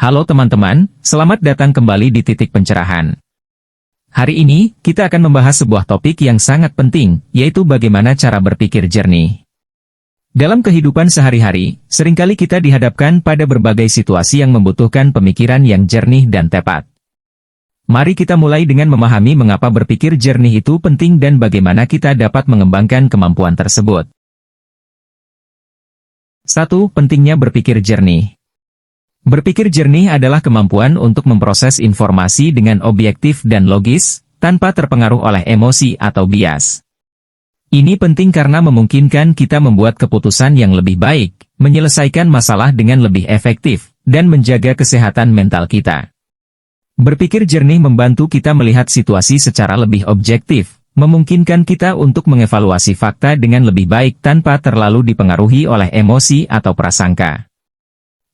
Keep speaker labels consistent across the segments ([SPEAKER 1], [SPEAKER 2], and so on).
[SPEAKER 1] Halo teman-teman, selamat datang kembali di Titik Pencerahan. Hari ini, kita akan membahas sebuah topik yang sangat penting, yaitu bagaimana cara berpikir jernih. Dalam kehidupan sehari-hari, seringkali kita dihadapkan pada berbagai situasi yang membutuhkan pemikiran yang jernih dan tepat. Mari kita mulai dengan memahami mengapa berpikir jernih itu penting dan bagaimana kita dapat mengembangkan kemampuan tersebut. 1. Pentingnya berpikir jernih. Berpikir jernih adalah kemampuan untuk memproses informasi dengan objektif dan logis, tanpa terpengaruh oleh emosi atau bias. Ini penting karena memungkinkan kita membuat keputusan yang lebih baik, menyelesaikan masalah dengan lebih efektif, dan menjaga kesehatan mental kita. Berpikir jernih membantu kita melihat situasi secara lebih objektif, memungkinkan kita untuk mengevaluasi fakta dengan lebih baik tanpa terlalu dipengaruhi oleh emosi atau prasangka.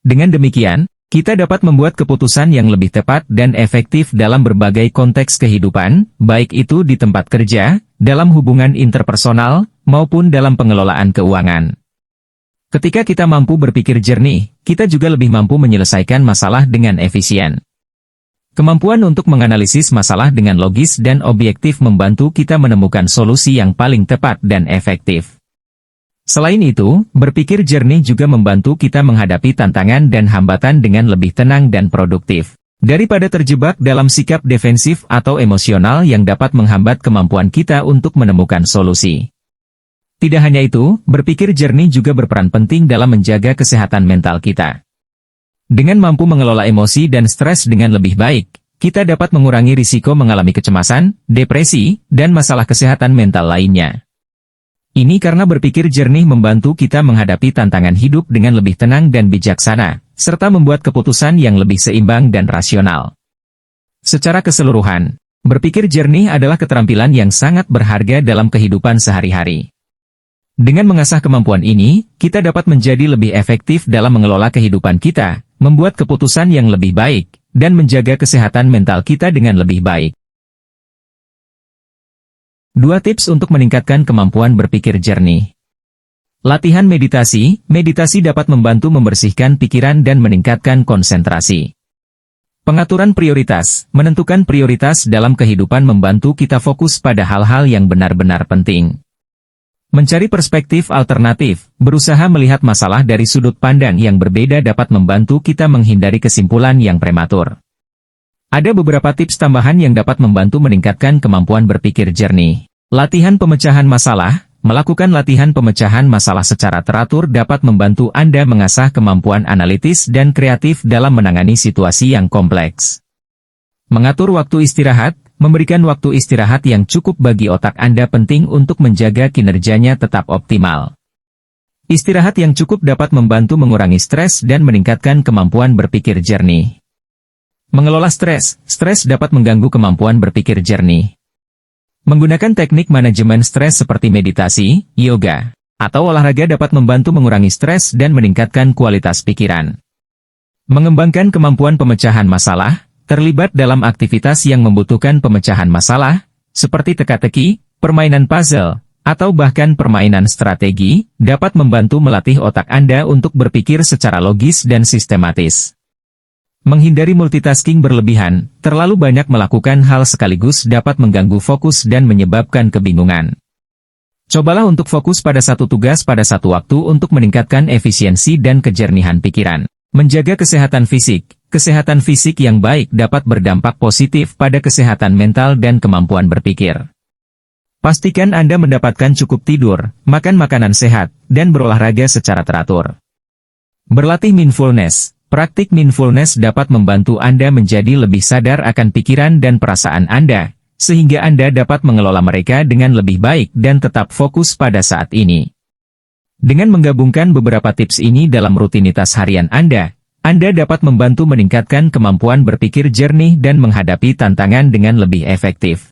[SPEAKER 1] Dengan demikian, kita dapat membuat keputusan yang lebih tepat dan efektif dalam berbagai konteks kehidupan, baik itu di tempat kerja, dalam hubungan interpersonal, maupun dalam pengelolaan keuangan. Ketika kita mampu berpikir jernih, kita juga lebih mampu menyelesaikan masalah dengan efisien. Kemampuan untuk menganalisis masalah dengan logis dan objektif membantu kita menemukan solusi yang paling tepat dan efektif. Selain itu, berpikir jernih juga membantu kita menghadapi tantangan dan hambatan dengan lebih tenang dan produktif, daripada terjebak dalam sikap defensif atau emosional yang dapat menghambat kemampuan kita untuk menemukan solusi. Tidak hanya itu, berpikir jernih juga berperan penting dalam menjaga kesehatan mental kita. Dengan mampu mengelola emosi dan stres dengan lebih baik, kita dapat mengurangi risiko mengalami kecemasan, depresi, dan masalah kesehatan mental lainnya. Ini karena berpikir jernih membantu kita menghadapi tantangan hidup dengan lebih tenang dan bijaksana, serta membuat keputusan yang lebih seimbang dan rasional. Secara keseluruhan, berpikir jernih adalah keterampilan yang sangat berharga dalam kehidupan sehari-hari. Dengan mengasah kemampuan ini, kita dapat menjadi lebih efektif dalam mengelola kehidupan kita, membuat keputusan yang lebih baik, dan menjaga kesehatan mental kita dengan lebih baik. 2 tips untuk meningkatkan kemampuan berpikir jernih. Latihan meditasi. Meditasi dapat membantu membersihkan pikiran dan meningkatkan konsentrasi. Pengaturan prioritas. Menentukan prioritas dalam kehidupan membantu kita fokus pada hal-hal yang benar-benar penting. Mencari perspektif alternatif, berusaha melihat masalah dari sudut pandang yang berbeda dapat membantu kita menghindari kesimpulan yang prematur. Ada beberapa tips tambahan yang dapat membantu meningkatkan kemampuan berpikir jernih. Latihan pemecahan masalah. Melakukan latihan pemecahan masalah secara teratur dapat membantu Anda mengasah kemampuan analitis dan kreatif dalam menangani situasi yang kompleks. Mengatur waktu istirahat. Memberikan waktu istirahat yang cukup bagi otak Anda penting untuk menjaga kinerjanya tetap optimal. Istirahat yang cukup dapat membantu mengurangi stres dan meningkatkan kemampuan berpikir jernih. Mengelola stres. Stres dapat mengganggu kemampuan berpikir jernih. Menggunakan teknik manajemen stres seperti meditasi, yoga, atau olahraga dapat membantu mengurangi stres dan meningkatkan kualitas pikiran. Mengembangkan kemampuan pemecahan masalah. Terlibat dalam aktivitas yang membutuhkan pemecahan masalah, seperti teka-teki, permainan puzzle, atau bahkan permainan strategi, dapat membantu melatih otak Anda untuk berpikir secara logis dan sistematis. Menghindari multitasking berlebihan. Terlalu banyak melakukan hal sekaligus dapat mengganggu fokus dan menyebabkan kebingungan. Cobalah untuk fokus pada satu tugas pada satu waktu untuk meningkatkan efisiensi dan kejernihan pikiran. Menjaga kesehatan fisik. Kesehatan fisik yang baik dapat berdampak positif pada kesehatan mental dan kemampuan berpikir. Pastikan Anda mendapatkan cukup tidur, makan makanan sehat, dan berolahraga secara teratur. Berlatih mindfulness. Praktik mindfulness dapat membantu Anda menjadi lebih sadar akan pikiran dan perasaan Anda, sehingga Anda dapat mengelola mereka dengan lebih baik dan tetap fokus pada saat ini. Dengan menggabungkan beberapa tips ini dalam rutinitas harian Anda dapat membantu meningkatkan kemampuan berpikir jernih dan menghadapi tantangan dengan lebih efektif.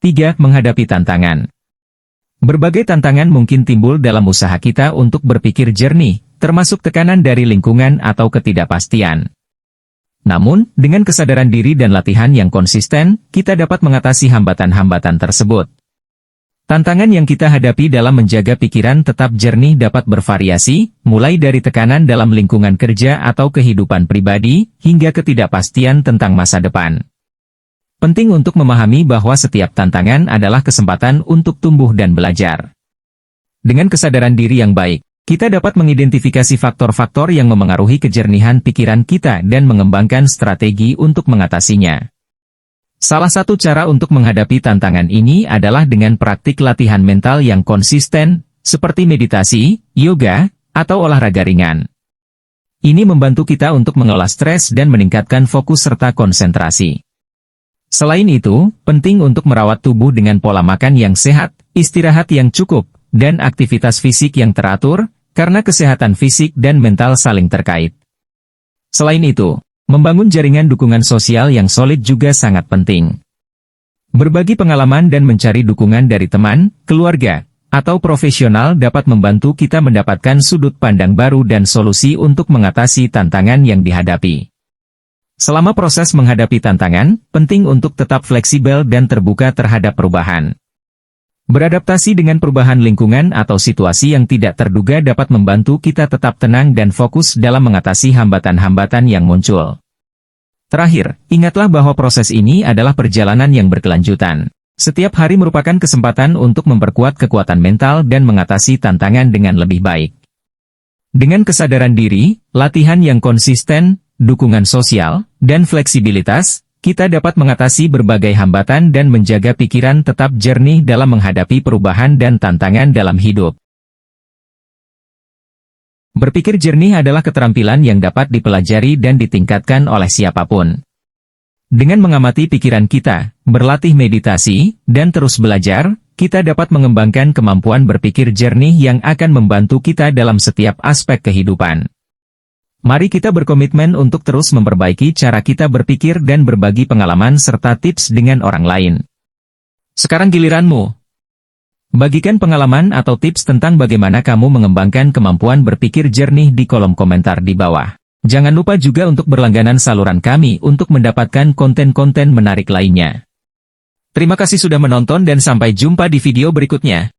[SPEAKER 1] 3. Menghadapi tantangan. Berbagai tantangan mungkin timbul dalam usaha kita untuk berpikir jernih, termasuk tekanan dari lingkungan atau ketidakpastian. Namun, dengan kesadaran diri dan latihan yang konsisten, kita dapat mengatasi hambatan-hambatan tersebut. Tantangan yang kita hadapi dalam menjaga pikiran tetap jernih dapat bervariasi, mulai dari tekanan dalam lingkungan kerja atau kehidupan pribadi, hingga ketidakpastian tentang masa depan. Penting untuk memahami bahwa setiap tantangan adalah kesempatan untuk tumbuh dan belajar. Dengan kesadaran diri yang baik, kita dapat mengidentifikasi faktor-faktor yang memengaruhi kejernihan pikiran kita dan mengembangkan strategi untuk mengatasinya. Salah satu cara untuk menghadapi tantangan ini adalah dengan praktik latihan mental yang konsisten, seperti meditasi, yoga, atau olahraga ringan. Ini membantu kita untuk mengelola stres dan meningkatkan fokus serta konsentrasi. Selain itu, penting untuk merawat tubuh dengan pola makan yang sehat, istirahat yang cukup, dan aktivitas fisik yang teratur, karena kesehatan fisik dan mental saling terkait. Selain itu, membangun jaringan dukungan sosial yang solid juga sangat penting. Berbagi pengalaman dan mencari dukungan dari teman, keluarga, atau profesional dapat membantu kita mendapatkan sudut pandang baru dan solusi untuk mengatasi tantangan yang dihadapi. Selama proses menghadapi tantangan, penting untuk tetap fleksibel dan terbuka terhadap perubahan. Beradaptasi dengan perubahan lingkungan atau situasi yang tidak terduga dapat membantu kita tetap tenang dan fokus dalam mengatasi hambatan-hambatan yang muncul. Terakhir, ingatlah bahwa proses ini adalah perjalanan yang berkelanjutan. Setiap hari merupakan kesempatan untuk memperkuat kekuatan mental dan mengatasi tantangan dengan lebih baik. Dengan kesadaran diri, latihan yang konsisten, dukungan sosial, dan fleksibilitas, kita dapat mengatasi berbagai hambatan dan menjaga pikiran tetap jernih dalam menghadapi perubahan dan tantangan dalam hidup. Berpikir jernih adalah keterampilan yang dapat dipelajari dan ditingkatkan oleh siapapun. Dengan mengamati pikiran kita, berlatih meditasi, dan terus belajar, kita dapat mengembangkan kemampuan berpikir jernih yang akan membantu kita dalam setiap aspek kehidupan. Mari kita berkomitmen untuk terus memperbaiki cara kita berpikir dan berbagi pengalaman serta tips dengan orang lain. Sekarang giliranmu. Bagikan pengalaman atau tips tentang bagaimana kamu mengembangkan kemampuan berpikir jernih di kolom komentar di bawah. Jangan lupa juga untuk berlangganan saluran kami untuk mendapatkan konten-konten menarik lainnya. Terima kasih sudah menonton dan sampai jumpa di video berikutnya.